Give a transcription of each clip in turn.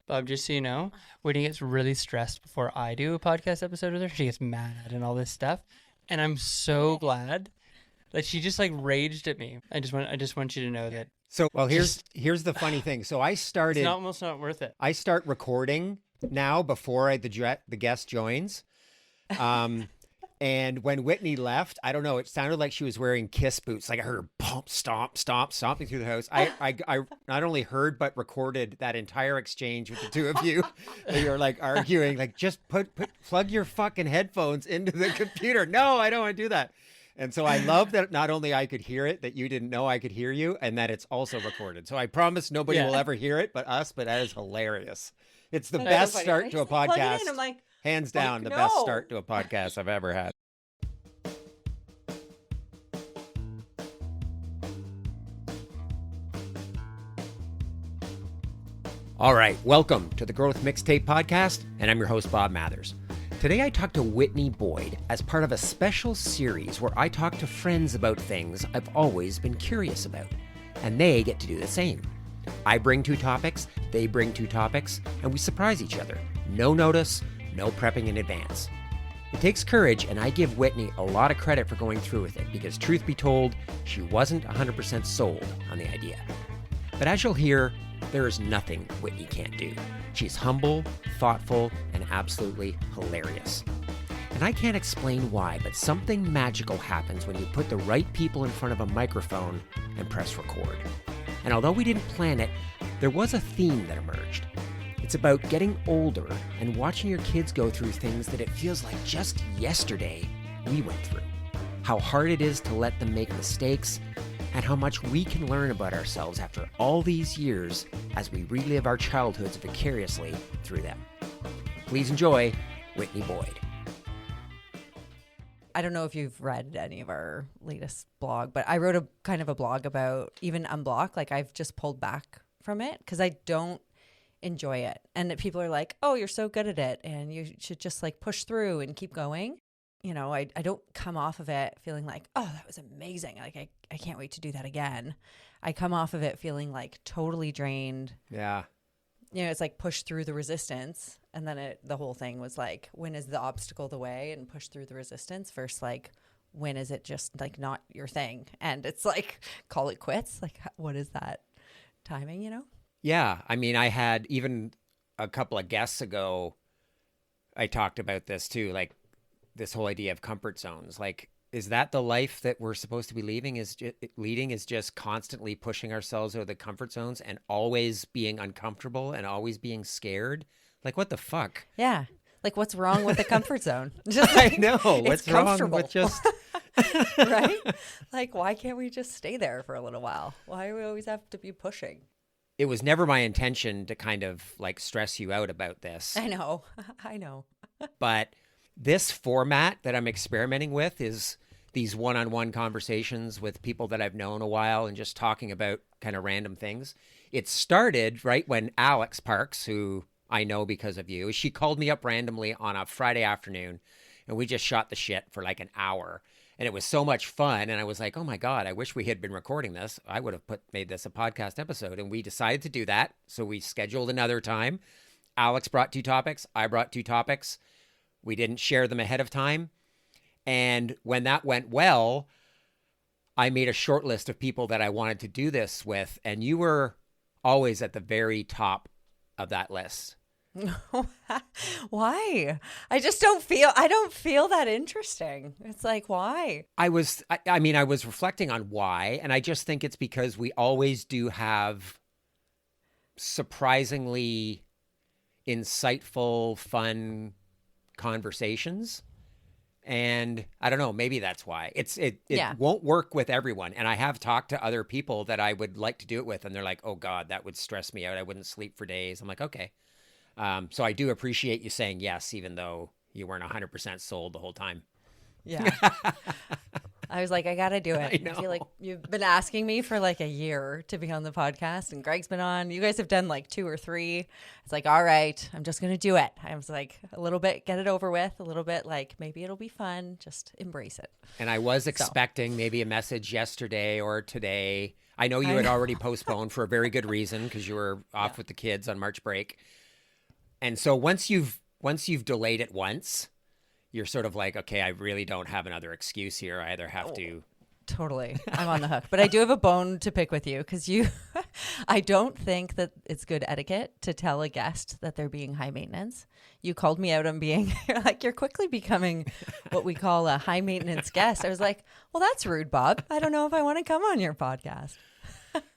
Bob, just so you know, Whitney gets really stressed before I do a podcast episode with her. She gets mad and all this stuff. And I'm so glad that she just like raged at me. I just want you to know that So, well, here's the funny thing. So it's almost not worth it. I start recording now before the guest joins. And when Whitney left, I don't know, it sounded like she was wearing Kiss boots. Like I heard her pump, stomping through the house. I not only heard, but recorded that entire exchange with the two of you. You were like arguing, like just plug your fucking headphones into the computer. No, I don't want to do that. And so I love that not only I could hear it, that you didn't know I could hear you, and that it's also recorded. So I promise nobody will ever hear it but us, but that is hilarious. It's the best start to a podcast. I'm like, hands down, the best start to a podcast I've ever had. All right, welcome to the Growth Mixtape Podcast, and I'm your host, Bob Mathers. Today I talked to Whitney Boyd as part of a special series where I talk to friends about things I've always been curious about, and they get to do the same. I bring two topics, they bring two topics, and we surprise each other. No notice, no prepping in advance. It takes courage, and I give Whitney a lot of credit for going through with it because, truth be told, she wasn't 100% sold on the idea. But as you'll hear, there is nothing Whitney can't do. She's humble, thoughtful, and absolutely hilarious. And I can't explain why, but something magical happens when you put the right people in front of a microphone and press record. And although we didn't plan it, there was a theme that emerged. It's about getting older and watching your kids go through things that it feels like just yesterday we went through. How hard it is to let them make mistakes, and how much we can learn about ourselves after all these years as we relive our childhoods vicariously through them. Please enjoy Whitney Boyd. I don't know if you've read any of our latest blog, but I wrote a kind of a blog about even unblock. Like I've just pulled back from it because I don't enjoy it. And that people are like, oh, you're so good at it and you should just like push through and keep going. You know, I don't come off of it feeling like, oh, that was amazing. Like I can't wait to do that again. I come off of it feeling like totally drained. Yeah. You know, it's like push through the resistance. And then the whole thing was like, when is the obstacle the way and push through the resistance versus like, when is it just like not your thing? And it's like, call it quits. Like, what is that timing, you know? Yeah. I mean, I had even a couple of guests ago, I talked about this too, like this whole idea of comfort zones. Like, is that the life that we're supposed to be leading is just constantly pushing ourselves out of the comfort zones and always being uncomfortable and always being scared? Like, what the fuck? Yeah. Like, what's wrong with the comfort zone? Just like, I know. What's wrong with just... Right? Like, why can't we just stay there for a little while? Why do we always have to be pushing? It was never my intention to kind of like stress you out about this. I know. But this format that I'm experimenting with is these one-on-one conversations with people that I've known a while and just talking about kind of random things. It started right when Alex Parks, who I know because of you, she called me up randomly on a Friday afternoon and we just shot the shit for like an hour. And it was so much fun. And I was like, oh my God, I wish we had been recording this. I would have made this a podcast episode. And we decided to do that. So we scheduled another time. Alex brought two topics. I brought two topics. We didn't share them ahead of time. And when that went well, I made a short list of people that I wanted to do this with. And you were always at the very top of that list. Why? I don't feel that interesting. It's like, why? I was reflecting on why. And I just think it's because we always do have surprisingly insightful, fun conversations. And I don't know, maybe that's why. It won't work with everyone. And I have talked to other people that I would like to do it with, and they're like, oh God, that would stress me out. I wouldn't sleep for days. I'm like, okay. So I do appreciate you saying yes, even though you weren't 100% sold the whole time. Yeah. I was like, I got to do it. I feel like you've been asking me for like a year to be on the podcast, and Greg's been on. You guys have done like 2 or 3. It's like, all right, I'm just going to do it. I was like, a little bit, get it over with, a little bit like maybe it'll be fun. Just embrace it. And I was expecting maybe a message yesterday or today. I know you had already postponed for a very good reason because you were off with the kids on March break. And so once you've delayed it once, you're sort of like, okay, I really don't have another excuse here. I either have to. Totally. I'm on the hook. But I do have a bone to pick with you because I don't think that it's good etiquette to tell a guest that they're being high maintenance. You called me out on being, you're quickly becoming what we call a high maintenance guest. I was like, well, that's rude, Bob. I don't know if I want to come on your podcast.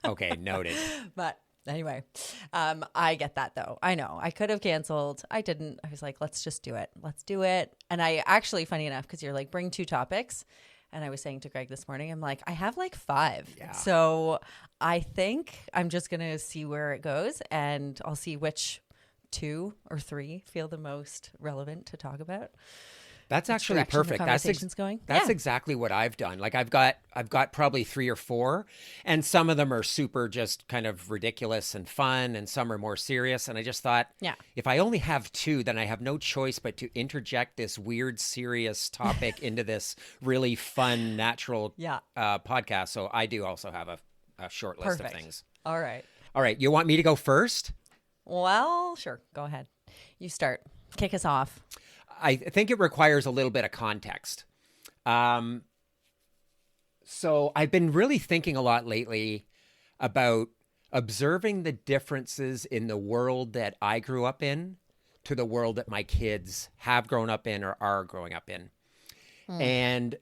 Okay, noted. But anyway, I get that though. I know I could have canceled. I didn't. I was like, let's just do it. Let's do it. And I actually, funny enough, because you're like, bring 2 topics. And I was saying to Greg this morning, I'm like, I have like 5. Yeah. So I think I'm just going to see where it goes and I'll see which 2 or 3 feel the most relevant to talk about. That's actually perfect. Going. That's exactly what I've done. Like I've got probably 3 or 4, and some of them are super just kind of ridiculous and fun, and some are more serious. And I just thought, if I only have 2, then I have no choice but to interject this weird, serious topic into this really fun, natural podcast. So I do also have a short list of things. All right. You want me to go first? Well, sure. Go ahead. You start. Kick us off. I think it requires a little bit of context. So I've been really thinking a lot lately about observing the differences in the world that I grew up in to the world that my kids have grown up in or are growing up in. And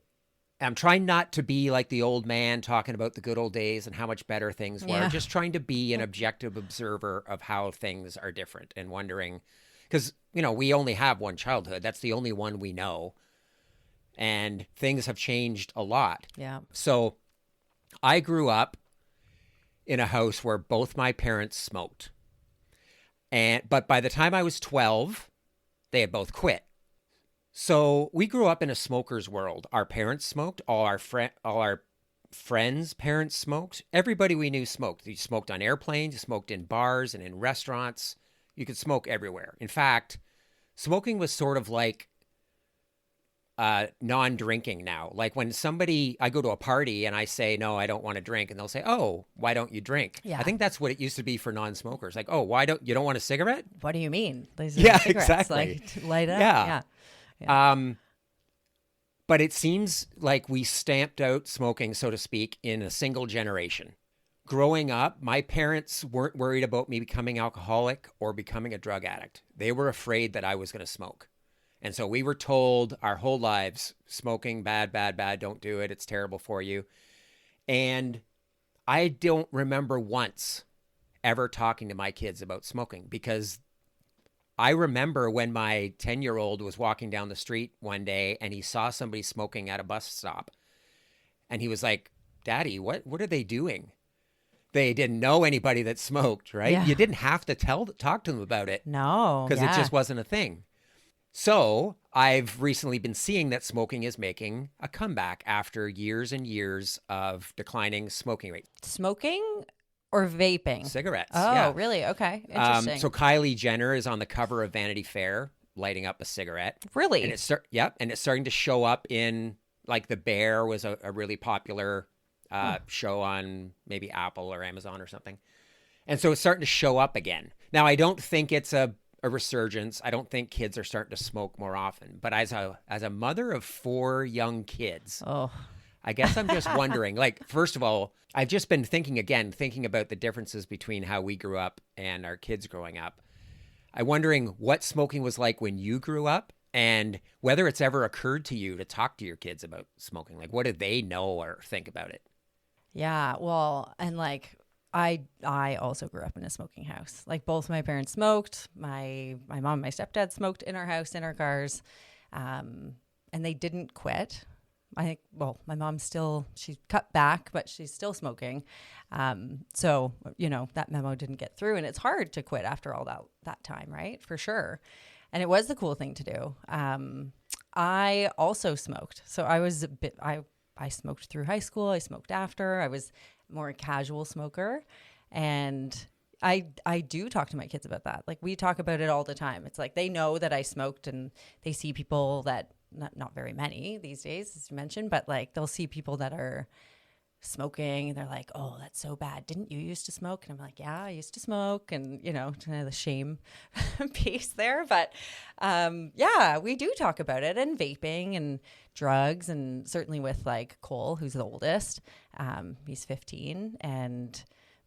I'm trying not to be like the old man talking about the good old days and how much better things were. Just trying to be an objective observer of how things are different and wondering, because, we only have one childhood. That's the only one we know. And things have changed a lot. Yeah. So I grew up in a house where both my parents smoked. But by the time I was 12, they had both quit. So we grew up in a smoker's world. Our parents smoked. All our friends' parents smoked. Everybody we knew smoked. You smoked on airplanes. You smoked in bars and in restaurants. You could smoke everywhere. In fact, smoking was sort of like non-drinking now. Like when I go to a party and I say, no, I don't want to drink. And they'll say, oh, why don't you drink? Yeah. I think that's what it used to be for non-smokers. Like, oh, you don't want a cigarette? What do you mean? Exactly. Like, light up. Yeah. But it seems like we stamped out smoking, so to speak, in a single generation. Growing up, my parents weren't worried about me becoming alcoholic or becoming a drug addict. They were afraid that I was going to smoke. And so we were told our whole lives, smoking, bad, bad, bad, don't do it. It's terrible for you. And I don't remember once ever talking to my kids about smoking, because I remember when my 10-year-old was walking down the street one day and he saw somebody smoking at a bus stop. And he was like, Daddy, what are they doing? They didn't know anybody that smoked, right? Yeah. You didn't have to talk to them about it. No. Because it just wasn't a thing. So I've recently been seeing that smoking is making a comeback after years and years of declining smoking rate. Smoking or vaping? Cigarettes. Oh, really? Okay. Interesting. So Kylie Jenner is on the cover of Vanity Fair lighting up a cigarette. Really? And it's starting to show up in, like, The Bear was a really popular show on maybe Apple or Amazon or something. And so it's starting to show up again. Now, I don't think it's a resurgence. I don't think kids are starting to smoke more often. But as a mother of 4 young kids, I guess I'm just wondering, like, first of all, I've just been thinking about the differences between how we grew up and our kids growing up. I'm wondering what smoking was like when you grew up, and whether it's ever occurred to you to talk to your kids about smoking. Like, what do they know or think about it? Yeah, well, and like I also grew up in a smoking house. Like both my parents smoked. My mom and my stepdad smoked in our house, in our cars, and they didn't quit. I think, well, my mom she cut back, but she's still smoking. So, that memo didn't get through, and it's hard to quit after all that time, right? For sure. And it was the cool thing to do. I also smoked. So I smoked through high school. I smoked after. I was more a casual smoker. And I do talk to my kids about that. Like, we talk about it all the time. It's like they know that I smoked, and they see people that, not very many these days, as you mentioned, but like they'll see people that are smoking, and they're like, oh, that's so bad. Didn't you used to smoke? And I'm like, yeah, I used to smoke. And, kind of the shame piece there. But yeah, we do talk about it, and vaping and drugs, and certainly with like Cole, who's the oldest. He's 15.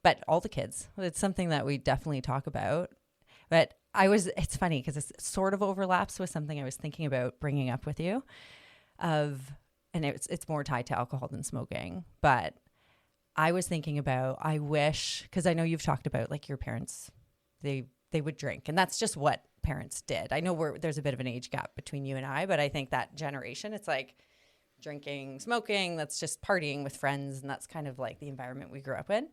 But all the kids, it's something that we definitely talk about. But it's funny because it sort of overlaps with something I was thinking about bringing up with you and it's more tied to alcohol than smoking. But I was thinking about, I wish, because I know you've talked about like your parents, they would drink, and that's just what parents did. I know there's a bit of an age gap between you and I, but I think that generation, it's like drinking, smoking, that's just partying with friends, and that's kind of like the environment we grew up in.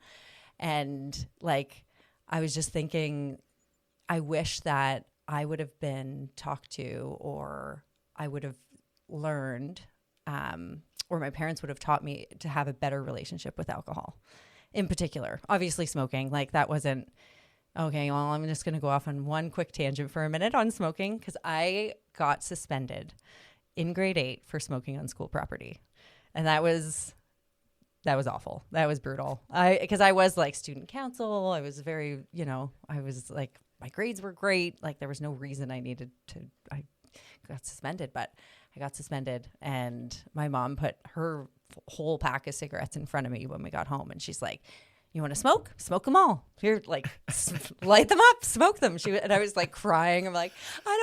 And like, I was just thinking, I wish that I would have been talked to, or I would have learned, or my parents would have taught me to have a better relationship with alcohol in particular. Obviously smoking, like that wasn't, okay, well, I'm just going to go off on one quick tangent for a minute on smoking, because I got suspended in grade 8 for smoking on school property. And that was awful. That was brutal. Because I was like student council. I was very, I was like, my grades were great. Like there was no reason I got suspended, but I got suspended, and my mom put her whole pack of cigarettes in front of me when we got home. And she's like, you want to smoke? Smoke them all. Here, like, light them up, smoke them. And I was like crying. I'm like, I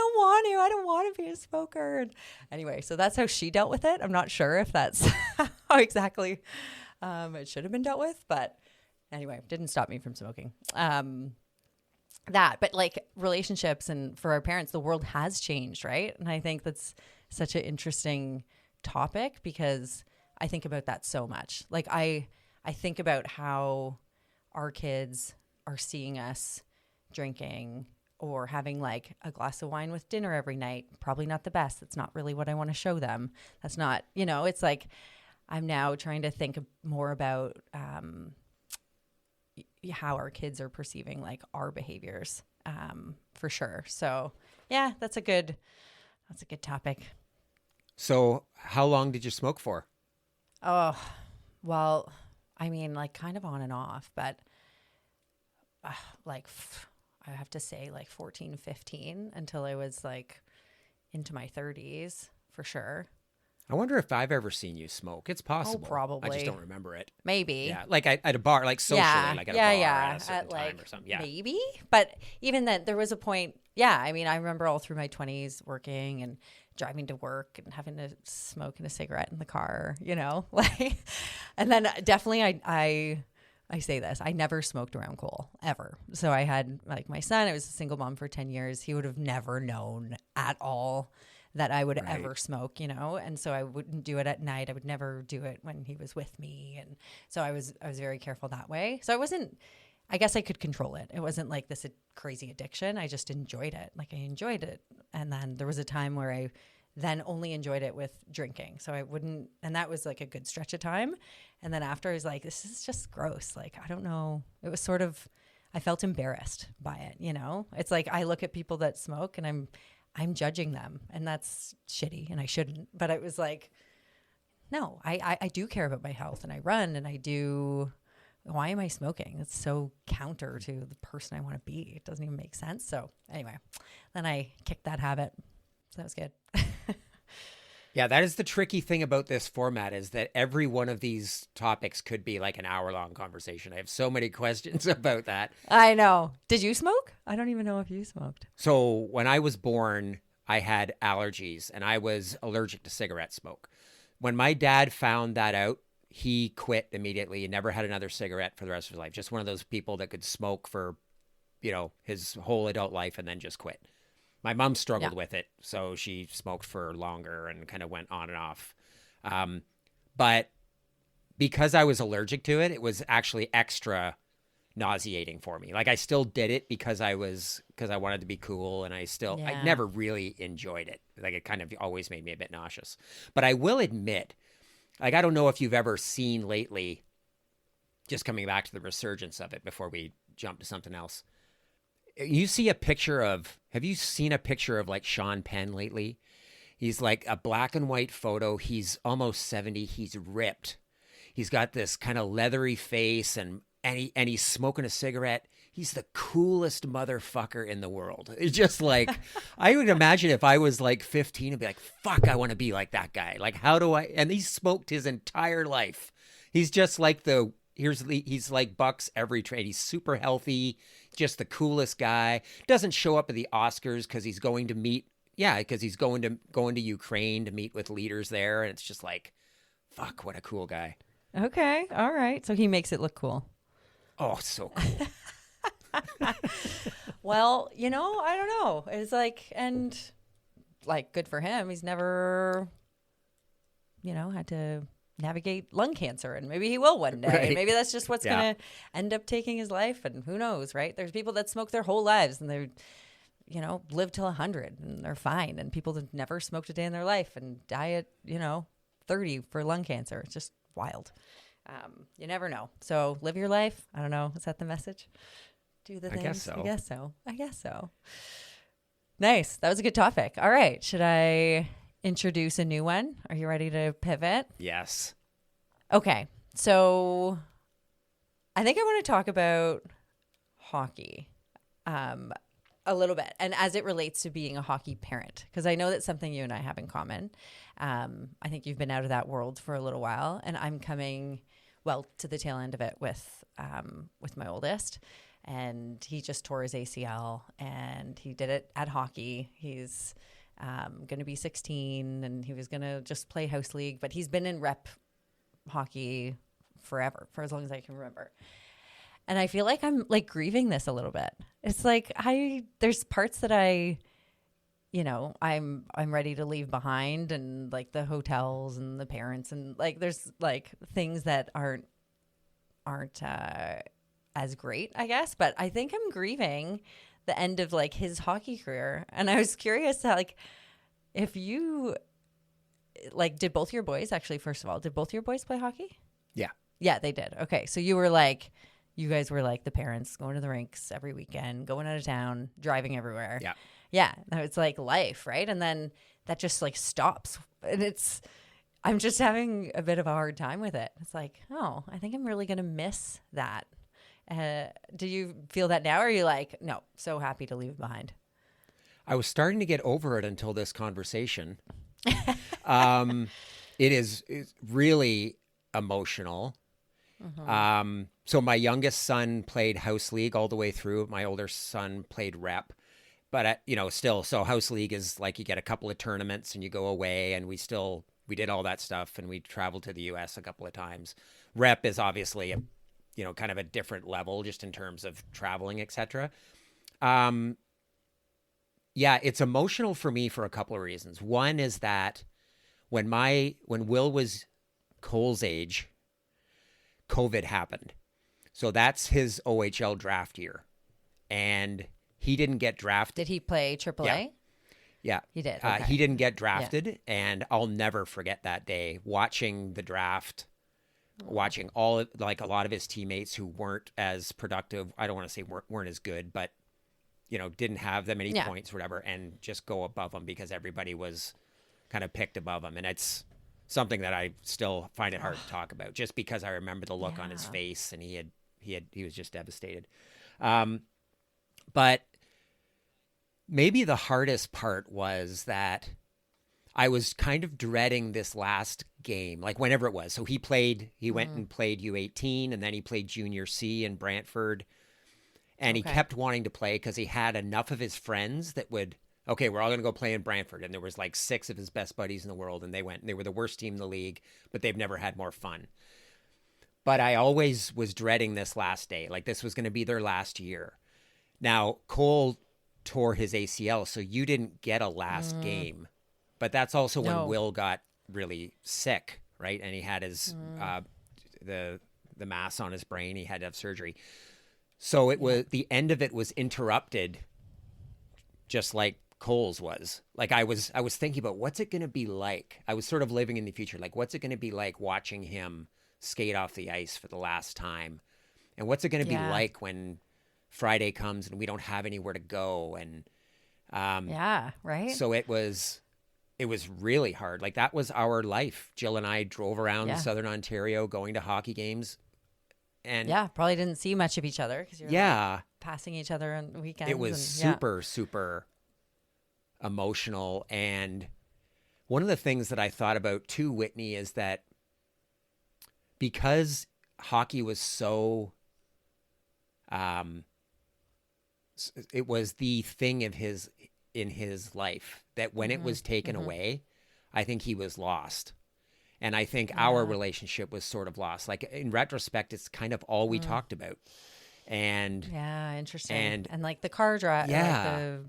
don't want to be a smoker. And anyway, so that's how she dealt with it. I'm not sure if that's how exactly it should have been dealt with, but anyway, didn't stop me from smoking. But like relationships, and for our parents, the world has changed, right? And I think that's such an interesting topic, because I think about that so much. Like I think about how our kids are seeing us drinking or having like a glass of wine with dinner every night. Probably not the best. That's not really what I want to show them. That's not, it's like, I'm now trying to think more about how our kids are perceiving like our behaviors, for sure. So yeah, that's a good topic. So how long did you smoke for? Oh, well, I mean, like kind of on and off, but I have to say like 14, 15 until I was like into my 30s for sure. I wonder if I've ever seen you smoke. It's possible. Oh, probably. I just don't remember it. Maybe. Yeah, like at a bar, like socially, like at a bar at a certain time or something. Yeah, maybe. But even then, there was a point. Yeah, I mean, I remember all through my 20s working and driving to work and having to smoke a cigarette in the car, like, and then definitely I say this, I never smoked around Cole ever. So I had like my son, I was a single mom for 10 years. He would have never known at all that I would ever smoke, and so I wouldn't do it at night. I would never do it when he was with me. And so I was very careful that way. So I guess I could control it. It wasn't like this crazy addiction. I just enjoyed it. Like I enjoyed it. And then there was a time where I then only enjoyed it with drinking. So I wouldn't, and that was like a good stretch of time. And then after I was like, this is just gross. Like, I don't know. It was sort of, I felt embarrassed by it. It's like, I look at people that smoke and I'm judging them, and that's shitty, and I shouldn't. But it was like, no, I do care about my health, and I run, and I do. Why am I smoking? It's so counter to the person I want to be. It doesn't even make sense. So anyway, then I kicked that habit. So that was good. Yeah, that is the tricky thing about this format, is that every one of these topics could be like an hour-long conversation. I have so many questions about that. I know. Did you smoke? I don't even know if you smoked. So when I was born, I had allergies, and I was allergic to cigarette smoke. When my dad found that out, he quit immediately and never had another cigarette for the rest of his life. Just one of those people that could smoke for, his whole adult life and then just quit. My mom struggled with it, so she smoked for longer and kind of went on and off. But because I was allergic to it, it was actually extra nauseating for me. Like I still did it because I wanted to be cool, and I never really enjoyed it. Like it kind of always made me a bit nauseous. But I will admit, like I don't know if you've ever seen lately, just coming back to the resurgence of it before we jump to something else. Have you seen a picture of like Sean Penn lately? He's like a black and white photo. He's almost 70. He's ripped. He's got this kind of leathery face, and he's smoking a cigarette. He's the coolest motherfucker in the world. It's just like, I would imagine if I was like 15 and be like, fuck, I want to be like that guy. Like, how do I? And he's smoked his entire life. He's just like he's like Buck's every trade. He's super healthy, just the coolest guy. Doesn't show up at the Oscars because he's going to meet, because he's going to Ukraine to meet with leaders there. And it's just like, fuck, what a cool guy. Okay. All right. So he makes it look cool. Oh, so cool. Well, I don't know. It's like, and like, good for him. He's never, had to navigate lung cancer, and maybe he will one day. Right. Maybe that's just what's going to end up taking his life, and who knows, right? There's people that smoke their whole lives and they're, live till 100 and they're fine. And people that never smoked a day in their life and die at, 30 for lung cancer. It's just wild. You never know. So live your life. I don't know. Is that the message? Do the things. I guess so. Nice. That was a good topic. All right. Should I introduce a new one? Are you ready to pivot? Yes. Okay. So I think I want to talk about hockey a little bit, and as it relates to being a hockey parent, because I know that's something you and I have in common. I think you've been out of that world for a little while, and I'm coming, to the tail end of it with my oldest. And he just tore his ACL, and he did it at hockey. He's going to be 16, and he was going to just play house league, but he's been in rep hockey forever, for as long as I can remember. And I feel like I'm like grieving this a little bit. It's like there's parts that I'm ready to leave behind, and like the hotels and the parents, and like there's like things that aren't as great, I guess. But I think I'm grieving the end of like his hockey career. And I was curious to, like, if you did both your boys first of all, did both your boys play hockey? Yeah, they did. Okay. So you guys were like the parents going to the rinks every weekend, going out of town, driving everywhere. Yeah. It's like life, right? And then that just like stops. And I'm just having a bit of a hard time with it. It's like, oh, I think I'm really going to miss that. Do you feel that now? Or are you like, no, so happy to leave it behind? I was starting to get over it until this conversation. It's really emotional. Mm-hmm. So my youngest son played house league all the way through. My older son played rep, but still, so house league is like you get a couple of tournaments and you go away, and we did all that stuff, and we traveled to the US a couple of times. Rep is obviously kind of a different level just in terms of traveling, etc. It's emotional for me for a couple of reasons. One is that when Will was Cole's age, COVID happened. So that's his OHL draft year. And he didn't get drafted. Did he play AAA? Yeah. He did. Okay. He didn't get drafted. And I'll never forget that day watching the draft, watching a lot of his teammates who weren't as productive. I don't want to say weren't as good, but, didn't have that many points or whatever, and just go above him because everybody was kind of picked above him. And it's something that I still find it hard to talk about, just because I remember the look on his face, and he was just devastated. But maybe the hardest part was that I was kind of dreading this last game, like whenever it was. So he went and played U18, and then he played Junior C in Brantford. And he kept wanting to play because he had enough of his friends that would, we're all going to go play in Brantford. And there was like 6 of his best buddies in the world, and they went, and they were the worst team in the league, but they've never had more fun. But I always was dreading this last day. Like, this was going to be their last year. Now, Cole tore his ACL, so you didn't get a last game. But that's also when Will got really sick, right? And he had his the mass on his brain. He had to have surgery. So it was, the end of it was interrupted, just like Cole's was. Like, I was thinking about, what's it going to be like? I was sort of living in the future. Like, what's it going to be like watching him skate off the ice for the last time? And what's it going to be like when Friday comes and we don't have anywhere to go? And right. So it was it was really hard. Like that was our life. Jill and I drove around Yeah. Southern Ontario going to hockey games. And Yeah, probably didn't see much of each other because you're like passing each other on weekends. it was and, super, super emotional. And one of the things that I thought about too, Whitney, is that because hockey was so, it was the thing of in his life that when it was taken away, I think he was lost. And I think our relationship was sort of lost. Like in retrospect, it's kind of all we talked about. And yeah, interesting. And like the car drive, like the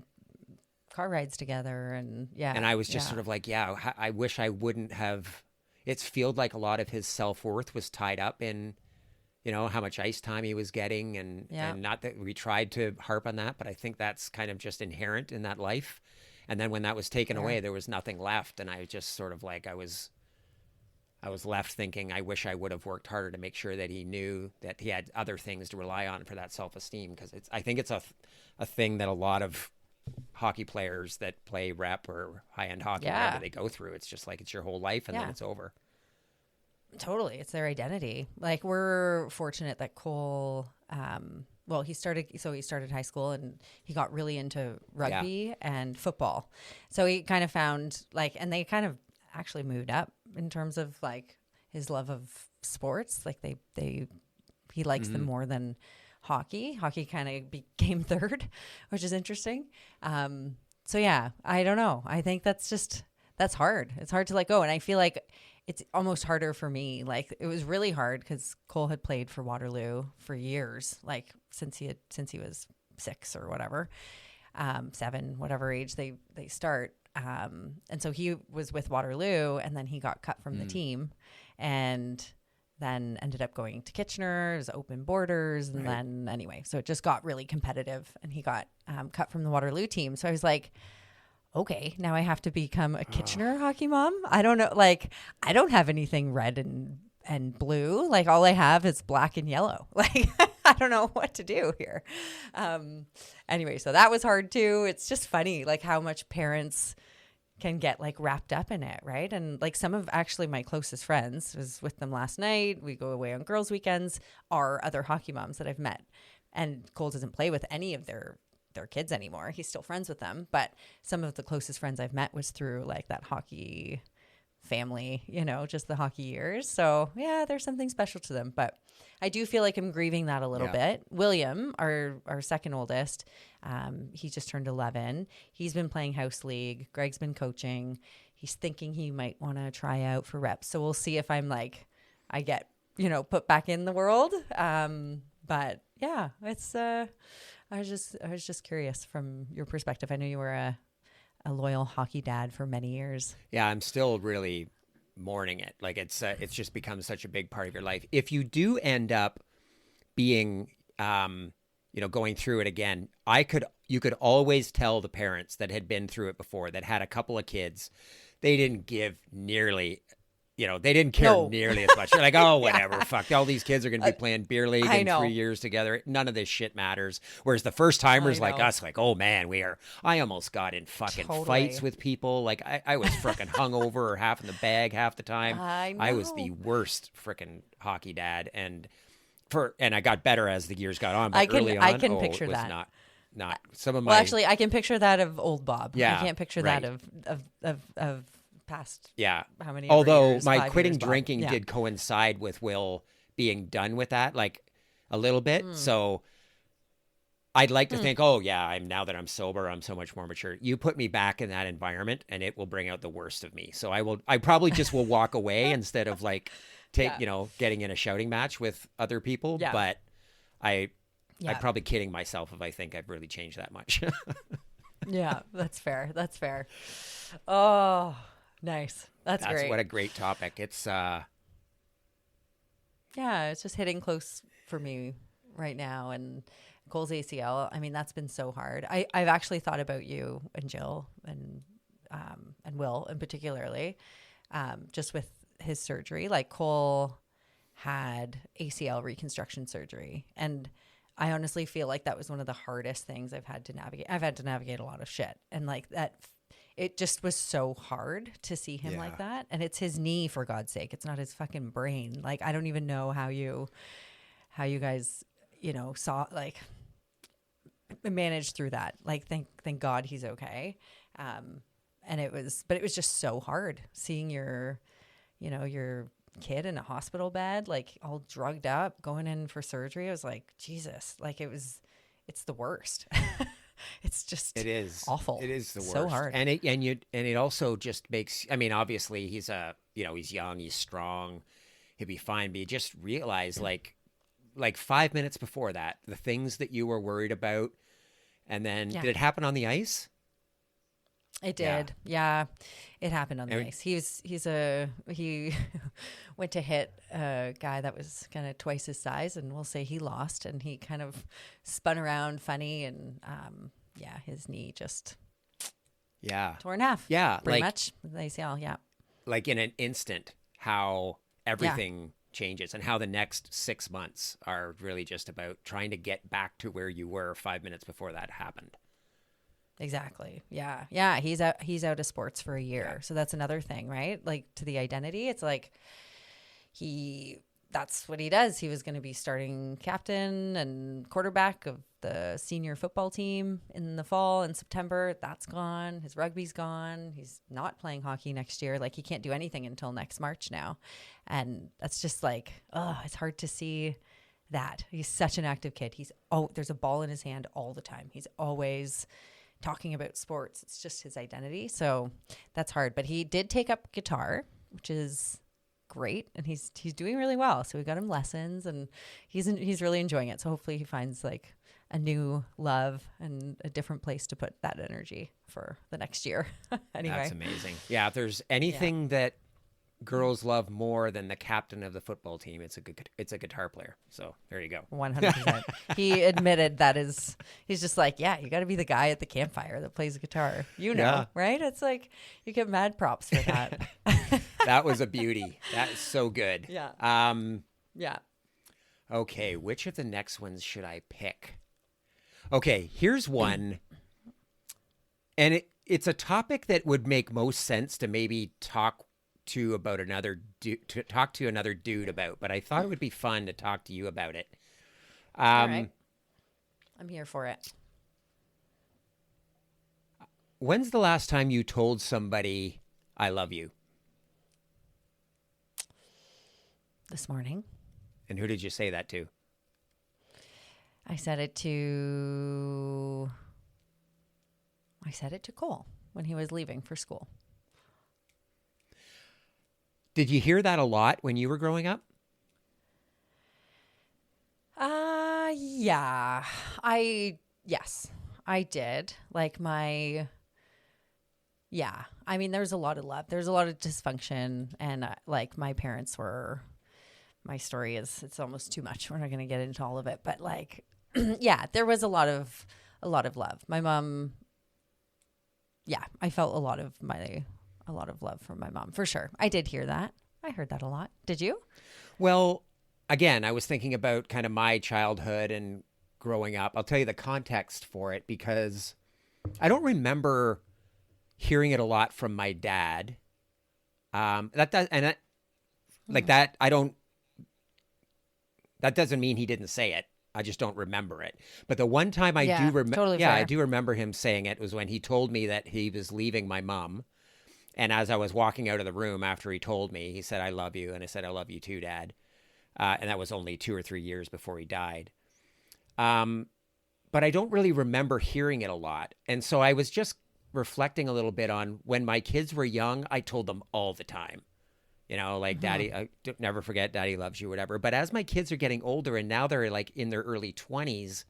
car rides together, and And I was just sort of like, I wish I wouldn't have. It's felt like a lot of his self-worth was tied up in, you know, how much ice time he was getting, and not that we tried to harp on that, but I think that's kind of just inherent in that life. And then when that was taken away, there was nothing left, and I just sort of like I was left thinking, I wish I would have worked harder to make sure that he knew that he had other things to rely on for that self-esteem. Because I think it's a thing that a lot of hockey players that play rep or high-end hockey, whatever they go through, it's just like it's your whole life and then it's over. Totally. It's their identity. Like we're fortunate that Cole, well, he started high school and he got really into rugby and football. So he kind of found like, and they kind of actually moved up in terms of like his love of sports. Like he likes them more than hockey. Hockey kind of became third, which is interesting. So yeah, I don't know. I think that's hard. It's hard to let go. And I feel like it's almost harder for me. Like it was really hard because Cole had played for Waterloo for years, like since he was 6 or whatever, 7, whatever age they start. And so he was with Waterloo, and then he got cut from the team, and then ended up going to Kitchener. It was open borders, and then anyway, so it just got really competitive, and he got cut from the Waterloo team. So I was like, okay, now I have to become a Kitchener hockey mom. I don't know, like I don't have anything red and blue. Like all I have is black and yellow. Like I don't know what to do here. Anyway, so that was hard too. It's just funny, like how much parents can get like wrapped up in it, right? And like some of actually my closest friends, was with them last night. We go away on girls' weekends, are other hockey moms that I've met. And Cole doesn't play with any of their kids anymore. He's still friends with them, but some of the closest friends I've met was through like that hockey family, you know, just the hockey years. So yeah, there's something special to them, but I do feel like I'm grieving that a little bit. William, our second oldest, he just turned 11. He's been playing house league. Greg's been coaching. He's thinking he might want to try out for reps. So we'll see if I'm like, I get, you know, put back in the world. But yeah, it's, I was just curious from your perspective. I know you were a loyal hockey dad for many years. Yeah, I'm still really mourning it. Like it's just become such a big part of your life. If you do end up being, you know, going through it again, you could always tell the parents that had been through it before, that had a couple of kids, they didn't give nearly. You know, they didn't care nearly as much. They're like, oh, whatever, fuck. All these kids are going to be playing beer league in 3 years together. None of this shit matters. Whereas the first timers like us, like, oh man, I almost got in fucking fights with people. Like I was freaking hungover or half in the bag half the time. I was the worst freaking hockey dad. And I got better as the years got on. But early on, I can picture it was that. Not some of my. Well, actually, I can picture that of old Bob. Yeah, I can't picture that of past how many although years, my quitting years, drinking did coincide with Will being done with that, like a little bit. So I'd like to think, oh yeah, now that I'm sober, I'm so much more mature. You put me back in that environment and it will bring out the worst of me. So I probably just will walk away instead of like you know, getting in a shouting match with other people. But I'm probably kidding myself if I think I've really changed that much. Yeah, that's fair. Oh, nice. That's great. What a great topic. It's yeah, it's just hitting close for me right now. And Cole's ACL, I mean, that's been so hard. I've actually thought about you and Jill and Will in particularly, just with his surgery. Like Cole had ACL reconstruction surgery, and I honestly feel like that was one of the hardest things I've had to navigate. I've had to navigate a lot of shit, and like that, it just was so hard to see him like that. And it's his knee, for God's sake. It's not his fucking brain. Like, I don't even know how you guys, saw, like, managed through that. Like, thank God he's okay. And it was just so hard seeing your kid in a hospital bed, like all drugged up, going in for surgery. I was like, Jesus, like it's the worst. It is awful. It is the worst. So hard. And it also just makes, I mean, obviously he's he's young, he's strong, he'll be fine. But you just realize like 5 minutes before that, the things that you were worried about. And then did it happen on the ice? It did. Yeah. It happened on the ice. He went to hit a guy that was kind of twice his size, and we'll say he lost, and he kind of spun around funny, and his knee just tore in half. Yeah. Pretty much. The ACL. Yeah. Like in an instant, how everything changes and how the next 6 months are really just about trying to get back to where you were 5 minutes before that happened. Exactly. Yeah. Yeah. He's out of sports for a year. Yeah. So that's another thing, right? Like, to the identity, it's like that's what he does. He was going to be starting captain and quarterback of the senior football team in the fall and September. That's gone. His rugby's gone. He's not playing hockey next year. Like, he can't do anything until next March now. And that's just like, it's hard to see that. He's such an active kid. There's a ball in his hand all the time. He's always talking about sports. It's just his identity. So that's hard. But he did take up guitar, which is great, and he's doing really well. So we got him lessons, and he's really enjoying it. So hopefully he finds like a new love and a different place to put that energy for the next year. Anyway, that's amazing. Yeah, if there's anything that girls love more than the captain of the football team, it's a guitar player. So there you go. 100%. He admitted he's just like, yeah, you got to be the guy at the campfire that plays guitar, right? It's like, you get mad props for that. That was a beauty. That is so good. Yeah. Yeah. Okay, which of the next ones should I pick? Okay, here's one. And it's a topic that would make most sense to maybe talk to another dude about, but I thought it would be fun to talk to you about it. All right. I'm here for it. When's the last time you told somebody I love you? This morning. And who did you say that to? I said it to Cole when he was leaving for school. Did you hear that a lot when you were growing up? Yeah. Yes, I did. Like I mean, there's a lot of love. There's a lot of dysfunction, and like my parents were, my story it's almost too much. We're not going to get into all of it, but like, yeah, there was a lot of love. My mom, I felt a lot of love from my mom, for sure. I did hear that. I heard that a lot. Did you? Well, again, I was thinking about kind of my childhood and growing up. I'll tell you the context for it, because I don't remember hearing it a lot from my dad. That doesn't mean he didn't say it. I just don't remember it. But the one time I do remember, totally I do remember him saying it, was when he told me that he was leaving my mom. And as I was walking out of the room after he told me, he said, "I love you." And I said, "I love you too, Dad." And that was only 2 or 3 years before he died. But I don't really remember hearing it a lot. And so I was just reflecting a little bit on when my kids were young, I told them all the time, like, Daddy, never forget, Daddy loves you, whatever. But as my kids are getting older and now they're like in their early 20s,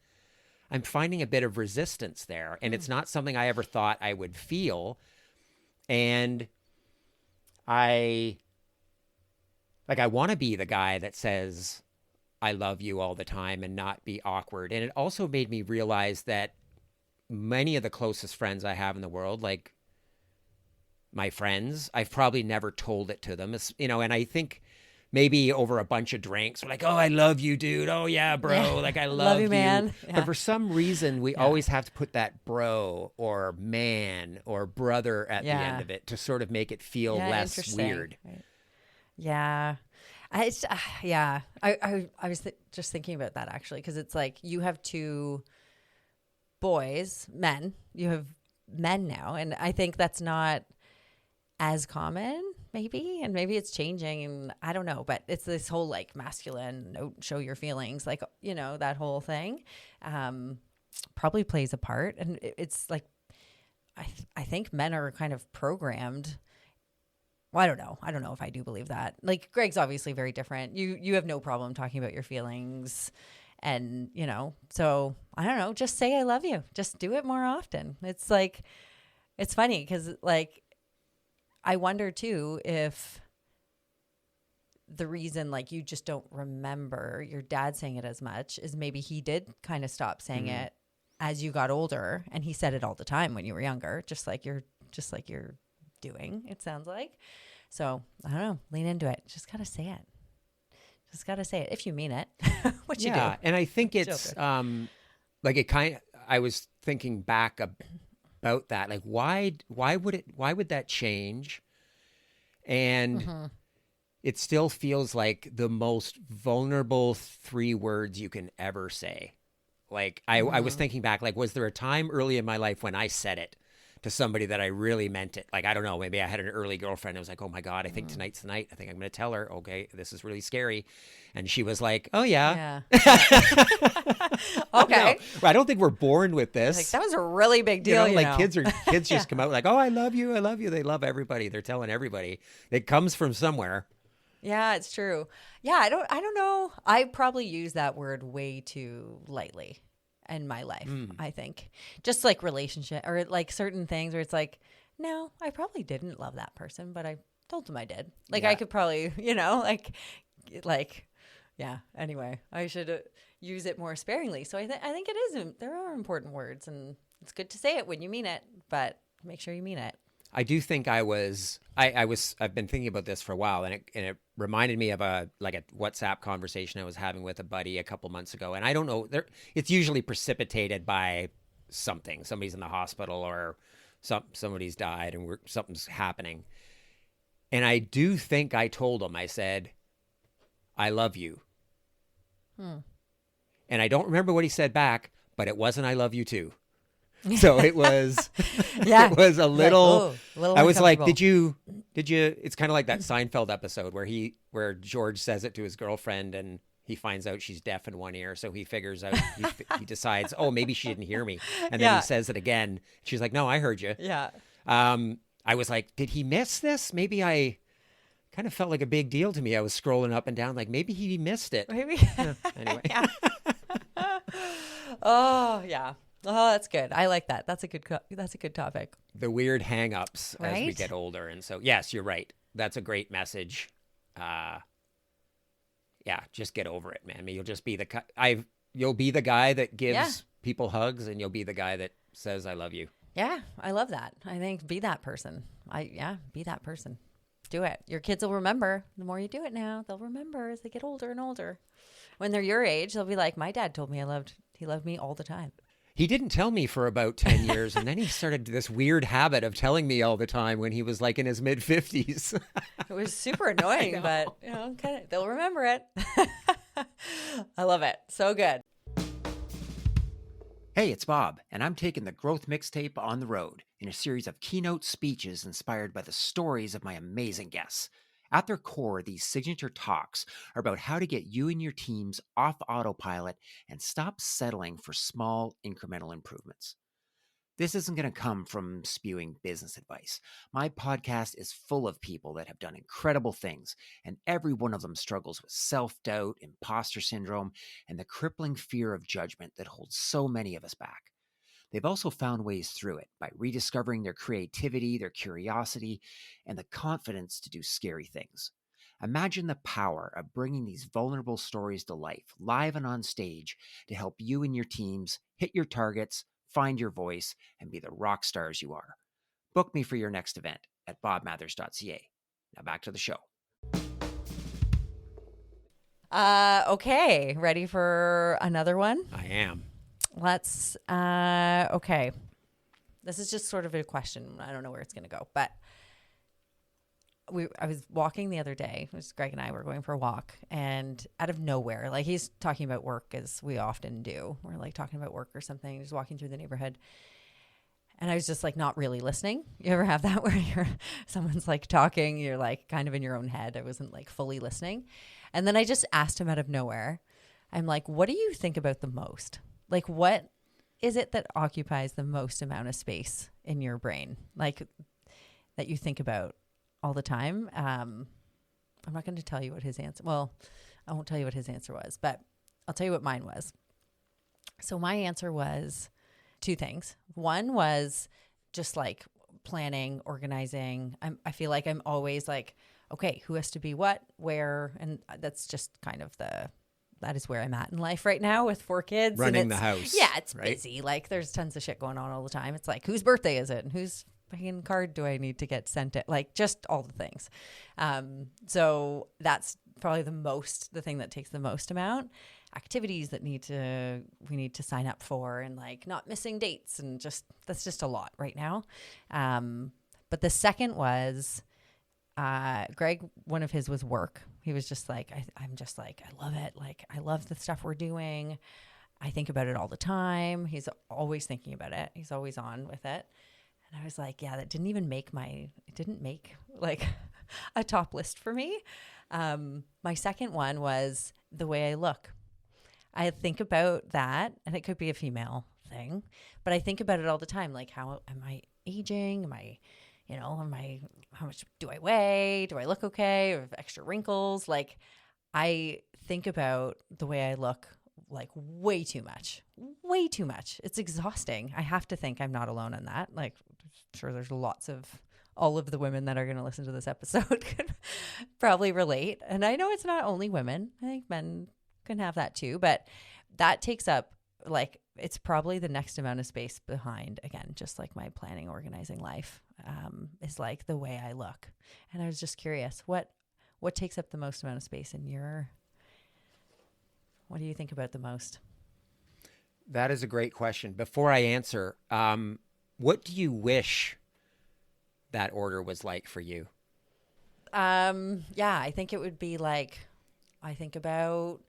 I'm finding a bit of resistance there. And it's not something I ever thought I would feel. And I want to be the guy that says, I love you all the time, and not be awkward. And it also made me realize that many of the closest friends I have in the world, like my friends, I've probably never told it to them, and I think maybe over a bunch of drinks, we're like, oh, I love you, dude. Oh yeah, bro. Like I love you, man. But Yeah. for some reason, we Yeah. always have to put that bro or man or brother at the end Yeah. of it to sort of make it feel Yeah, less interesting. weird. Right. Yeah. I was just thinking about that actually, because it's like you have two boys, men. You have men now, and I think that's not as common, maybe, and maybe it's changing, and I don't know, but it's this whole like masculine, don't show your feelings, like, you know, that whole thing, probably plays a part, and it's like I think men are kind of programmed. Well, I don't know if I do believe that. Like Greg's obviously very different. You have no problem talking about your feelings, and you know, so I don't know, just say I love you. Just do it more often. It's like, it's funny because like I wonder too if the reason like you just don't remember your dad saying it as much is maybe he did kind of stop saying it as you got older, and he said it all the time when you were younger, just like you're doing, it sounds like. So I don't know, lean into it. Just gotta say it. Just gotta say it if you mean it. What you do. Yeah, and I think it's like it kind of, I was thinking back about that, like why would that change? And it still feels like the most vulnerable 3 words you can ever say. Like I was thinking back, like, was there a time early in my life when I said it to somebody that I really meant it? Like, I don't know, maybe I had an early girlfriend. I was like, oh my God, I think tonight's the night. I think I'm going to tell her, okay, this is really scary. And she was like, oh yeah. Okay. No, I don't think we're born with this. Like, that was a really big deal. You know, like kids just come out like, oh, I love you. I love you. They love everybody. They're telling everybody. It comes from somewhere. Yeah, it's true. Yeah, I don't know. I probably use that word way too lightly in my life, I think. Just like relationship or like certain things where it's like, no, I probably didn't love that person, but I told them I did. Like I could probably, you know, like yeah, anyway, I should use it more sparingly. So I think it is, there are important words, and it's good to say it when you mean it, but make sure you mean it. I do think I've been thinking about this for a while, and it reminded me of a WhatsApp conversation I was having with a buddy a couple months ago. And I don't know, it's usually precipitated by something. Somebody's in the hospital or somebody's died and something's happening. And I do think I told him, I said, I love you. And I don't remember what he said back, but it wasn't I love you too. So it was, it was a little, like, I was like, did you, it's kind of like that Seinfeld episode where George says it to his girlfriend and he finds out she's deaf in one ear. So he figures out, he decides, oh, maybe she didn't hear me. And then he says it again. She's like, no, I heard you. Yeah. I was like, did he miss this? Maybe I kind of felt like a big deal to me. I was scrolling up and down, like maybe he missed it. Maybe. Anyway. Oh, yeah. Oh, that's good. I like that. That's a good topic. The weird hang-ups as we Right? get older. And so, yes, you're right. That's a great message. Yeah, just get over it, man. You'll just be you'll be the guy that gives people hugs, and you'll be the guy that says, I love you. Yeah, I love that. I think be that person. Be that person. Do it. Your kids will remember. The more you do it now, they'll remember as they get older and older. When they're your age, they'll be like, my dad told me he loved me all the time. He didn't tell me for about 10 years, and then he started this weird habit of telling me all the time when he was like in his mid-50s. It was super annoying, but you know, they'll remember it. I love it. So good. Hey, it's Bob, and I'm taking the Growth Mixtape on the road in a series of keynote speeches inspired by the stories of my amazing guests. At their core, these signature talks are about how to get you and your teams off autopilot and stop settling for small incremental improvements. This isn't going to come from spewing business advice. My podcast is full of people that have done incredible things, and every one of them struggles with self-doubt, imposter syndrome, and the crippling fear of judgment that holds so many of us back. They've also found ways through it by rediscovering their creativity, their curiosity, and the confidence to do scary things. Imagine the power of bringing these vulnerable stories to life, live and on stage, to help you and your teams hit your targets, find your voice, and be the rock stars you are. Book me for your next event at bobmathers.ca. Now back to the show. Okay. Ready for another one? I am. Let's, okay. This is just sort of a question. I don't know where it's going to go, but I was walking the other day. It was Greg and I were going for a walk, and out of nowhere, like he's talking about work as we often do. We're like talking about work or something, just walking through the neighborhood. And I was just like not really listening. You ever have that where someone's like talking, you're like kind of in your own head. I wasn't like fully listening. And then I just asked him out of nowhere. I'm like, what do you think about the most? Like, what is it that occupies the most amount of space in your brain? Like that you think about all the time. I'm not going to tell you what his answer. Well, I won't tell you what his answer was, but I'll tell you what mine was. So my answer was two things. One was just like planning, organizing. I feel like I'm always like, okay, who has to be what, where, and that's just kind of that is where I'm at in life right now with 4 kids. Running the house. Yeah, it's right? busy. Like there's tons of shit going on all the time. It's like, whose birthday is it? And whose fucking card do I need to get sent it? Like just all the things. So that's probably the thing that takes the most amount. Activities that we need to sign up for, and like not missing dates, and that's just a lot right now. But the second was Greg, one of his was work. He was just like, I'm just like, I love it. Like, I love the stuff we're doing. I think about it all the time. He's always thinking about it. He's always on with it. And I was like, yeah, that didn't make like a top list for me. My second one was the way I look. I think about that, and it could be a female thing, but I think about it all the time. Like, how am I aging? How much do I weigh? Do I look okay? Or have extra wrinkles? Like, I think about the way I look like way too much. It's exhausting. I have to think I'm not alone in that. Like, I'm sure there's all of the women that are going to listen to this episode could probably relate. And I know it's not only women. I think men can have that too, but that takes up like, it's probably the next amount of space behind, again, just like my planning, organizing life, is like the way I look. And I was just curious, what takes up the most amount of space what do you think about the most? That is a great question. Before I answer, what do you wish that order was like for you? Yeah, I think it would be like, I think about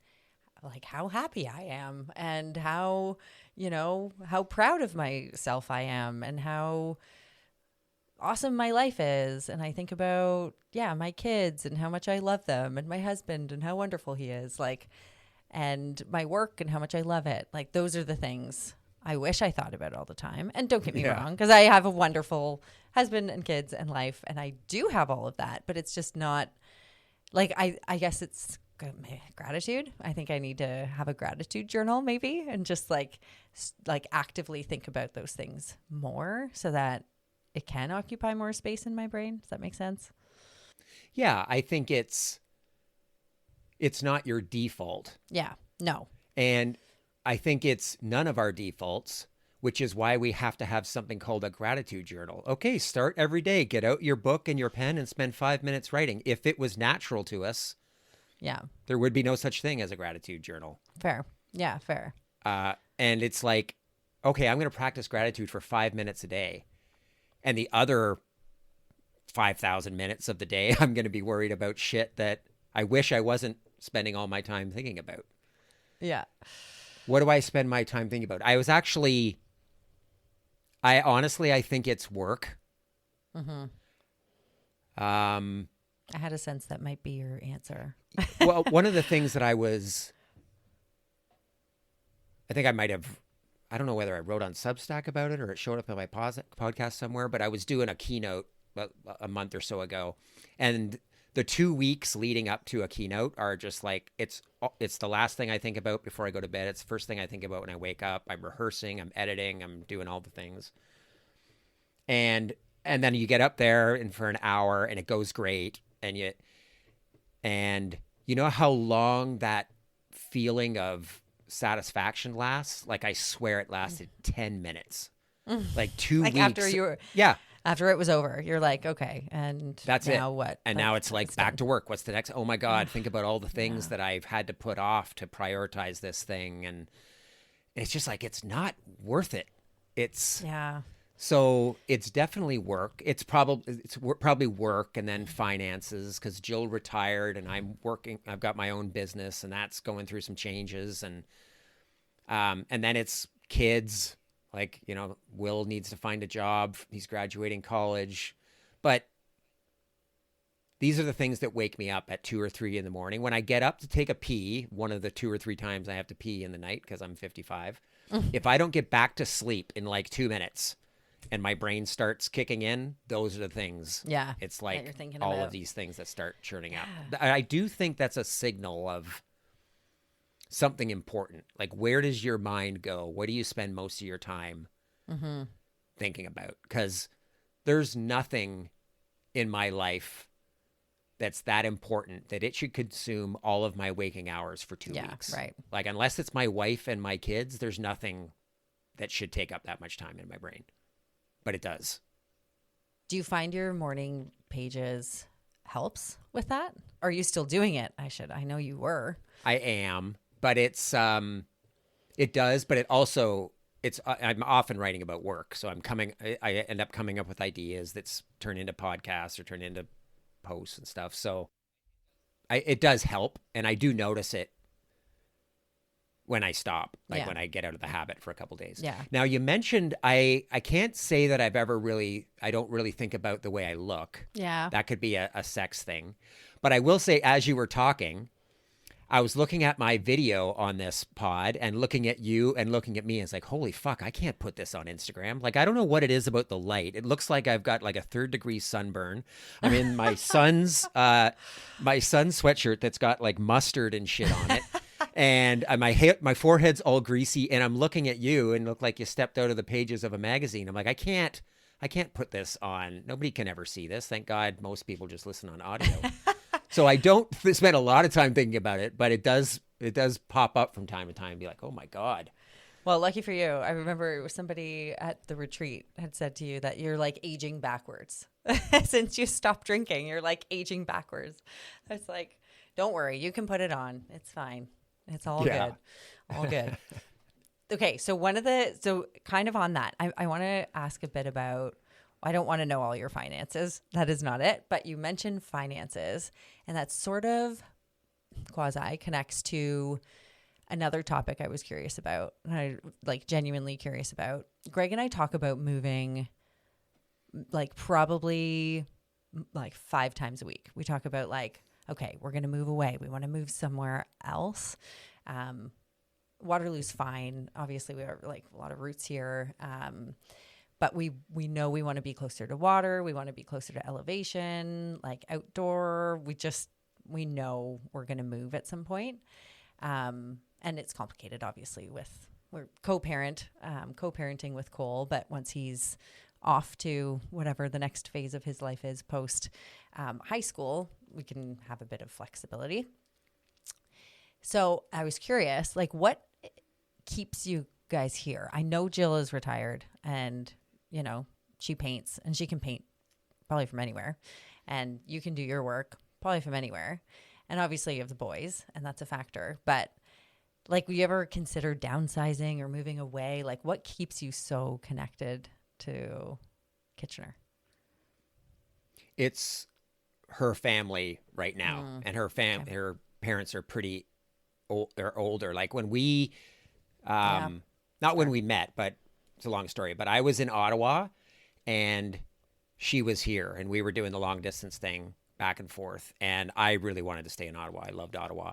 like how happy I am, and how proud of myself I am, and how awesome my life is. And I think about, my kids and how much I love them, and my husband and how wonderful he is, like, and my work and how much I love it. Like, those are the things I wish I thought about all the time. And don't get me wrong, because I have a wonderful husband and kids and life, and I do have all of that, but it's just not like, I guess it's gratitude. I think I need to have a gratitude journal maybe, and just like actively think about those things more, so that it can occupy more space in my brain. Does that make sense? Yeah, I think it's not your default. Yeah, no. And I think it's none of our defaults, which is why we have to have something called a gratitude journal. Okay, start every day. Get out your book and your pen and spend 5 minutes writing. If it was natural to us, there would be no such thing as a gratitude journal. Fair. Yeah, fair. And it's like, okay, I'm going to practice gratitude for 5 minutes a day. And the other 5,000 minutes of the day, I'm going to be worried about shit that I wish I wasn't spending all my time thinking about. Yeah. What do I spend my time thinking about? I think it's work. Mm-hmm. I had a sense that might be your answer. Well, one of the things that I think I might have, I don't know whether I wrote on Substack about it or it showed up in my podcast somewhere, but I was doing a keynote a month or so ago, and the 2 weeks leading up to a keynote are just like, it's the last thing I think about before I go to bed. It's the first thing I think about when I wake up. I'm rehearsing, I'm editing, I'm doing all the things. And then you get up there and for an hour and it goes great. And you know how long that feeling of satisfaction lasts? Like, I swear it lasted 10 minutes. Like 2 like weeks. after you were, yeah. After it was over, you're like, okay, and That's now it. what? And now it's like back to work. What's the next? Oh my God, think about all the things that I've had to put off to prioritize this thing. And it's just like, it's not worth it. It's so it's definitely work. It's probably work and then finances, because Jill retired and I'm working. I've got my own business and that's going through some changes. And then it's kids. Like, you know, Will needs to find a job. He's graduating college. But these are the things that wake me up at 2 or 3 in the morning. When I get up to take a pee, one of the 2 or 3 times I have to pee in the night because I'm 55, if I don't get back to sleep in like 2 minutes and my brain starts kicking in, those are the things. Yeah. It's like you're thinking all about. of these things that start churning out. I do think that's a signal of something important. Like, where does your mind go? What do you spend most of your time thinking about? Because there's nothing in my life that's that important that it should consume all of my waking hours for 2 weeks. Right. Like, unless it's my wife and my kids, there's nothing that should take up that much time in my brain. But it does. Do you find your morning pages helps with that? Or are you still doing it? I know you were. I am. But it's it does, but it also I'm often writing about work, so I end up coming up with ideas that's turn into podcasts or turn into posts and stuff. So it does help, and I do notice it when I stop, like when I get out of the habit for a couple days. Yeah. Now, you mentioned I can't say that I don't really think about the way I look. Yeah. That could be a sex thing, but I will say, as you were talking, I was looking at my video on this pod and looking at you and looking at me. And it's like, holy fuck, I can't put this on Instagram. Like, I don't know what it is about the light. It looks like I've got like a 3rd-degree sunburn. I'm in my son's sweatshirt that's got like mustard and shit on it. And my forehead's all greasy. And I'm looking at you and look like you stepped out of the pages of a magazine. I'm like, I can't put this on. Nobody can ever see this. Thank God most people just listen on audio. So I don't spend a lot of time thinking about it, but it does pop up from time to time and be like, oh my God. Well, lucky for you. I remember somebody at the retreat had said to you that you're like aging backwards. Since you stopped drinking, you're like aging backwards. I was like, don't worry, you can put it on. It's fine. It's all good. All good. Okay, so kind of on that, I want to ask a bit about, I don't want to know all your finances. That is not it. But you mentioned finances, and that sort of quasi connects to another topic I was curious about, genuinely curious about. Greg and I talk about moving like probably like 5 times a week. We talk about like, okay, we're going to move away. We want to move somewhere else. Waterloo's fine. Obviously, we have like a lot of roots here. But we know we want to be closer to water. We want to be closer to elevation, like outdoor. We know we're going to move at some point. And it's complicated, obviously, we're co-parenting with Cole. But once he's off to whatever the next phase of his life is post high school, we can have a bit of flexibility. So I was curious, like, what keeps you guys here? I know Jill is retired and, you know, she paints and she can paint probably from anywhere, and you can do your work probably from anywhere. And obviously you have the boys, and that's a factor. But like, will you ever consider downsizing or moving away? Like, what keeps you so connected to Kitchener? It's her family right now, and her her parents are pretty old. They're older. Like when we, not when we met, but it's a long story. But I was in Ottawa, and she was here, and we were doing the long distance thing back and forth. And I really wanted to stay in Ottawa. I loved Ottawa.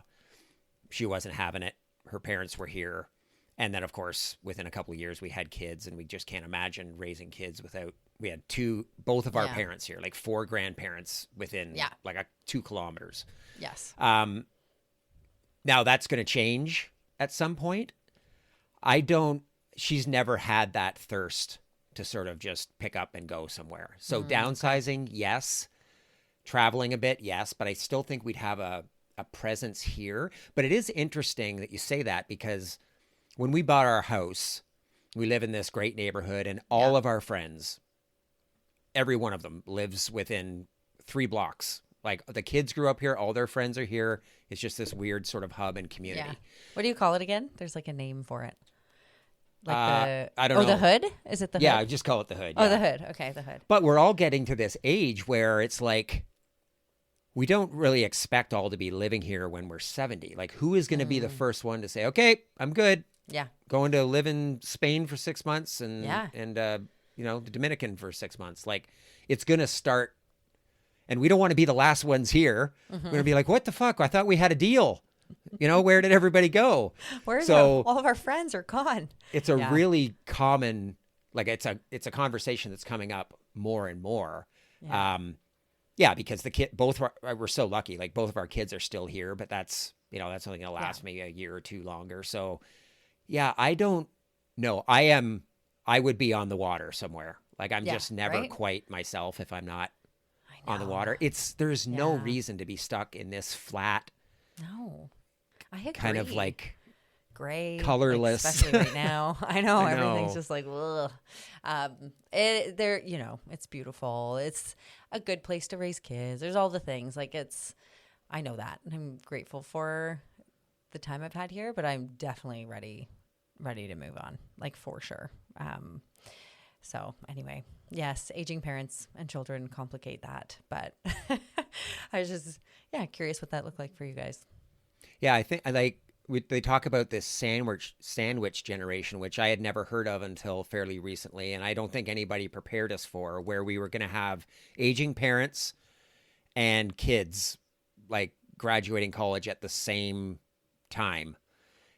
She wasn't having it. Her parents were here. And then, of course, within a couple of years, we had kids, and we just can't imagine raising kids without. We had both of our parents here, like 4 grandparents within like 2 kilometers. Yes. Now that's going to change at some point. She's never had that thirst to sort of just pick up and go somewhere. So downsizing, yes. Traveling a bit, yes. But I still think we'd have a presence here. But it is interesting that you say that, because when we bought our house, we live in this great neighborhood, and all of our friends, every one of them lives within 3 blocks. Like the kids grew up here, all their friends are here. It's just this weird sort of hub and community. Yeah. What do you call it again? There's like a name for it. I don't know. The hood? Is it the Yeah, hood? just call it the hood. Oh, yeah. the hood. Okay, the hood. But we're all getting to this age where it's like, we don't really expect all to be living here when we're 70. Like, who is going to be the first one to say, okay, I'm good. Yeah. Going to live in Spain for 6 months and the Dominican for 6 months. Like, it's going to start. And we don't want to be the last ones here. We're going to be like, what the fuck? I thought we had a deal. Where did everybody go? All of our friends are gone. It's a really common, like it's a conversation that's coming up more and more. Yeah. Because we're so lucky. Like both of our kids are still here, but that's only going to last maybe a year or two longer. So yeah, I don't know. I would be on the water somewhere. Like I'm just never quite myself if I'm not on the water. There's no reason to be stuck in this flat. No, I agree. Kind of like gray, colorless. like, especially right now. I know everything's just like, ugh. It's beautiful. It's a good place to raise kids. There's all the things. Like I know that, and I'm grateful for the time I've had here. But I'm definitely ready to move on, like for sure. So anyway, yes, aging parents and children complicate that. But I was just, curious what that looked like for you guys. Yeah, I think they talk about this sandwich generation, which I had never heard of until fairly recently. And I don't think anybody prepared us for, where we were going to have aging parents and kids like graduating college at the same time.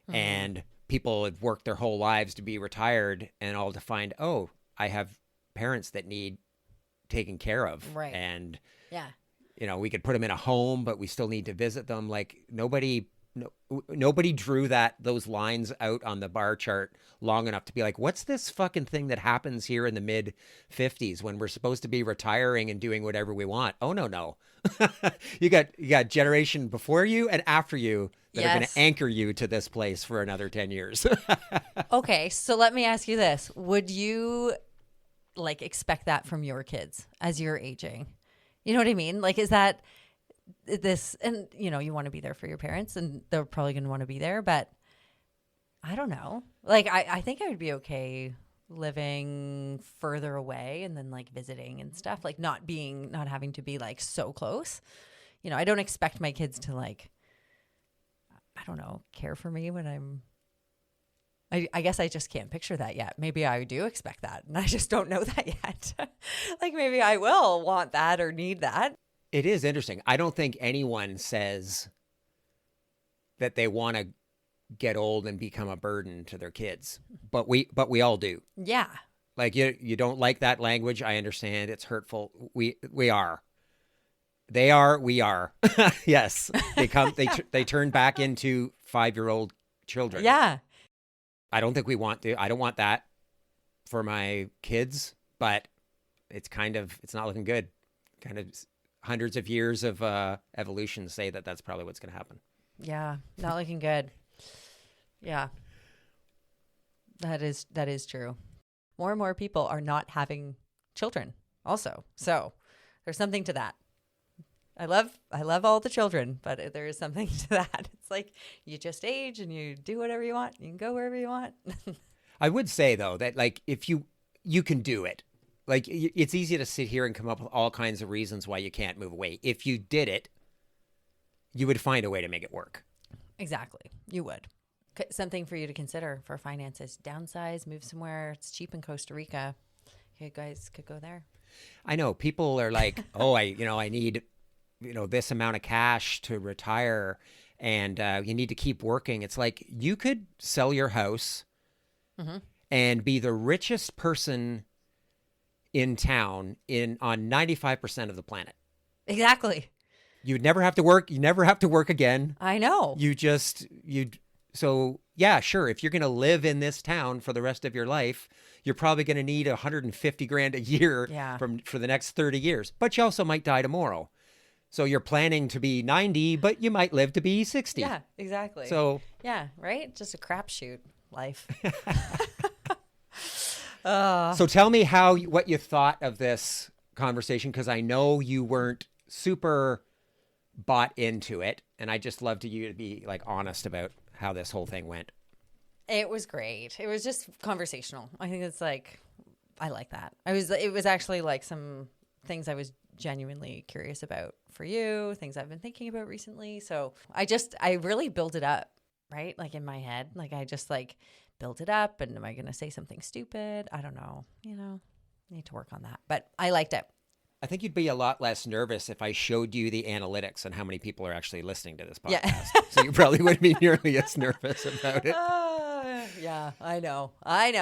Mm-hmm. And people had worked their whole lives to be retired and all to find, oh, I have parents that need taken care of. Right. And, we could put them in a home, but we still need to visit them. Like nobody drew those lines out on the bar chart long enough to be like, what's this fucking thing that happens here in the mid 50s when we're supposed to be retiring and doing whatever we want? Oh, no. you got generation before you and after you that are going to anchor you to this place for another 10 years. Okay. So let me ask you this. Would you expect that from your kids as you're aging? You know what I mean? Like, is that this, and you want to be there for your parents and they're probably going to want to be there, but I don't know. Like, I think I would be okay living further away and then visiting and stuff, like not having to be so close. I don't expect my kids to I don't know, care for me when I guess I just can't picture that yet. Maybe I do expect that and I just don't know that yet. Maybe I will want that or need that. It is interesting. I don't think anyone says that they want to get old and become a burden to their kids, but we all do. Yeah. Like you don't like that language. I understand it's hurtful. We are. They are. We are. Yes. They turn back into 5-year-old children. Yeah. I don't think we want to. I don't want that for my kids, but it's not looking good. Kind of hundreds of years of evolution say that that's probably what's going to happen. Yeah. Not looking good. Yeah. That is true. More and more people are not having children also. So there's something to that. I love all the children, but there is something to that. It's like you just age and you do whatever you want. You can go wherever you want. I would say though that if you can do it. It's easy to sit here and come up with all kinds of reasons why you can't move away. If you did it, you would find a way to make it work. Exactly. You would. Something for you to consider for finances. Downsize, move somewhere. It's cheap in Costa Rica. You guys could go there. I know people are like, oh, I need, this amount of cash to retire and you need to keep working. It's like you could sell your house and be the richest person in town on 95% of the planet. Exactly. You'd never have to work. You never have to work again. I know. So yeah, sure. If you're going to live in this town for the rest of your life, you're probably going to need $150,000 a year for the next 30 years, but you also might die tomorrow. So you're planning to be 90, but you might live to be 60. Yeah, exactly. So yeah, right. Just a crapshoot life. So tell me what you thought of this conversation because I know you weren't super bought into it. And I just love you to be like honest about how this whole thing went. It was great. It was just conversational. I think it's like, I like that. It was actually like some things I was genuinely curious about for you, things I've been thinking about recently. So I really built it up, right? Like in my head, like I just like built it up, and am I going to say something stupid? I don't know, need to work on that, but I liked it. I think you'd be a lot less nervous if I showed you the analytics on how many people are actually listening to this podcast. Yeah. So you probably wouldn't be nearly as nervous about it. Yeah, I know.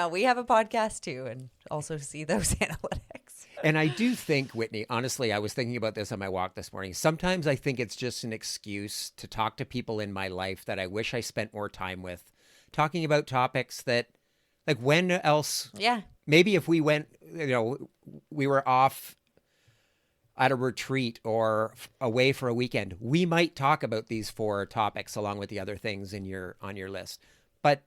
We have a podcast too, and also see those analytics. And I do think, Whitney, honestly, I was thinking about this on my walk this morning. Sometimes I think it's just an excuse to talk to people in my life that I wish I spent more time with, talking about topics that, like, when else? Yeah. Maybe if we went, we were off at a retreat or away for a weekend, we might talk about these 4 topics along with the other things on your list. But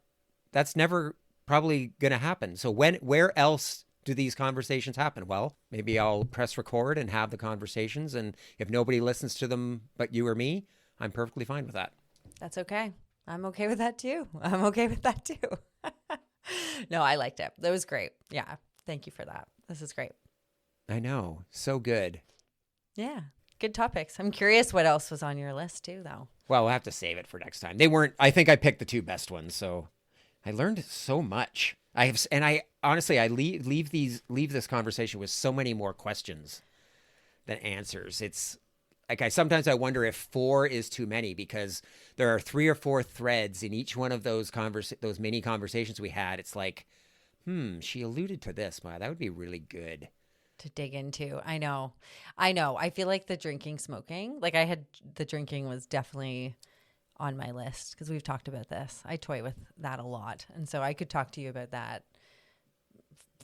that's never probably going to happen. So where else do these conversations happen? Well, maybe I'll press record and have the conversations. And if nobody listens to them but you or me, I'm perfectly fine with that. That's okay. I'm okay with that too. No, I liked it. That was great. Yeah. Thank you for that. This is great. I know. So good. Yeah. Good topics. I'm curious what else was on your list too, though. Well, we'll have to save it for next time. I think I picked the 2 best ones. So I learned so much. I leave this conversation with so many more questions than answers. It's like sometimes I wonder if 4 is too many, because there are 3 or 4 threads in each one of those mini conversations we had. It's like, she alluded to this. Wow, that would be really good to dig into. I know. I feel like the smoking, like the drinking was definitely on my list because we've talked about this. I toy with that a lot. And so I could talk to you about that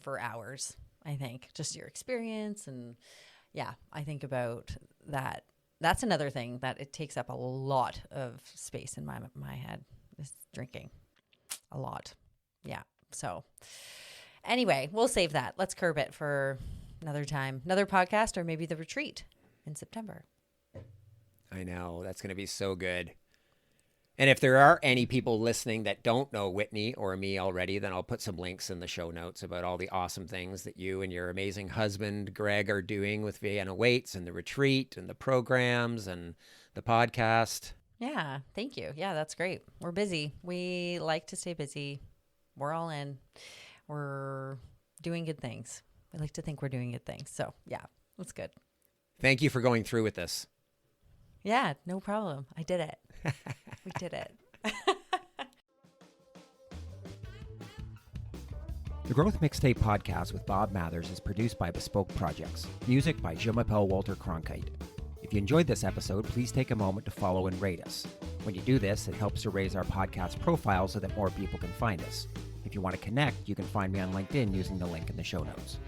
for hours, I think. Just your experience. And yeah, I think about that. That's another thing that it takes up a lot of space in my head, is drinking. A lot. Yeah. So anyway, we'll save that. Let's curb it for another time, another podcast, or maybe the retreat in September. I know. That's going to be so good. And if there are any people listening that don't know Whitney or me already, then I'll put some links in the show notes about all the awesome things that you and your amazing husband, Greg, are doing with Vienna Waits and the retreat and the programs and the podcast. Yeah, thank you. Yeah, that's great. We're busy. We like to stay busy. We're all in. We're doing good things. I like to think we're doing good things. So yeah, that's good. Thank you for going through with this. Yeah, no problem. I did it. We did it. The Growth Mixtape podcast with Bob Mathers is produced by Bespoke Projects. Music by Je-m'appelle Walter Cronkite. If you enjoyed this episode, please take a moment to follow and rate us. When you do this, it helps to raise our podcast profile so that more people can find us. If you want to connect, you can find me on LinkedIn using the link in the show notes.